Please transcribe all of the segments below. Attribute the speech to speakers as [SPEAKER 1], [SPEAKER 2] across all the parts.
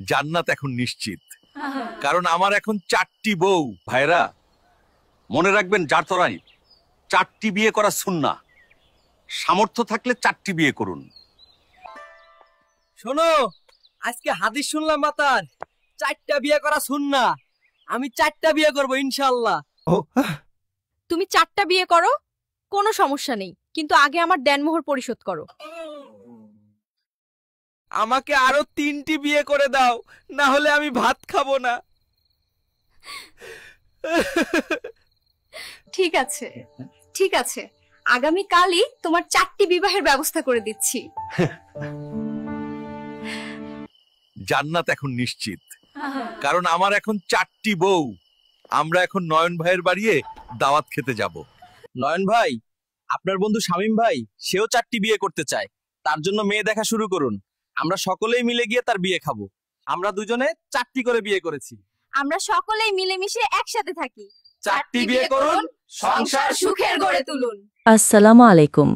[SPEAKER 1] জান্নাত এখন নিশ্চিত, কারণ আমার এখন 4টি বউ। ভাইরা মনে রাখবেন, জাতরাই 4টি বিয়ে করা সুন্নাহ। সামর্থ্য থাকলে 4টি বিয়ে করুন।
[SPEAKER 2] শোনো, আজকে হাদিস শুনলাম মাতার 4টা বিয়ে করা সুন্নাহ। আমি 4টা বিয়ে করব ইনশাআল্লাহ।
[SPEAKER 3] তুমি 4টা বিয়ে করো, কোনো সমস্যা নেই, কিন্তু আগে আমার দেনমোহর পরিশোধ করো।
[SPEAKER 2] আমাকে আরো 3টি বিয়ে করে দাও, না হলে আমি ভাত খাবো না।
[SPEAKER 4] ঠিক আছে, ঠিক আছে, আগামী কালই তোমার 4টি বিবাহের ব্যবস্থা করে দিচ্ছি।
[SPEAKER 1] জান্নাত এখন নিশ্চিত, কারণ আমার এখন 4টি বউ। আমরা এখন নয়ন ভাইয়ের বাড়িতে দাওয়াত খেতে যাব।
[SPEAKER 2] নয়ন ভাই, আপনার বন্ধু শামীম ভাই সেও 4টি বিয়ে করতে চায়। তার জন্য মেয়ে দেখা শুরু করুন। আমরা সকলেই মিলে গিয়ে তার বিয়ে খাবো। আমরা দুজনে 4টি করে বিয়ে করেছি।
[SPEAKER 4] আমরা সকলেই মিলেমিশে একসাথে থাকি।
[SPEAKER 2] 4টি বিয়ে করুন, সংসার
[SPEAKER 4] সুখের গড়ে তুলুন।
[SPEAKER 5] আসসালামু আলাইকুম।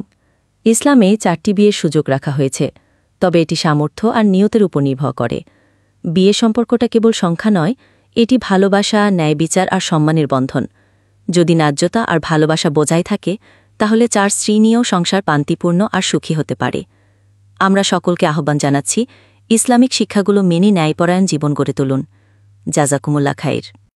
[SPEAKER 5] ইসলামে 4টি বিয়ের সুযোগ রাখা হয়েছে, তবে এটি সামর্থ্য আর নিয়তের উপর নির্ভর করে। বিয়ে সম্পর্কটা কেবল সংখ্যা নয়, এটি ভালোবাসা, ন্যায় বিচার আর সম্মানের বন্ধন। যদি ন্যায্যতা আর ভালোবাসা বজায় থাকে, তাহলে 4 স্ত্রী নিয়েও সংসার শান্তিপূর্ণ আর সুখী হতে পারে। আমরা সকলকে আহ্বান জানাচ্ছি, ইসলামিক শিক্ষাগুলো মেনে ন্যায়পরায়ণ জীবন গড়ে তুলুন। জাযাকুমুল্লাহ খাইর।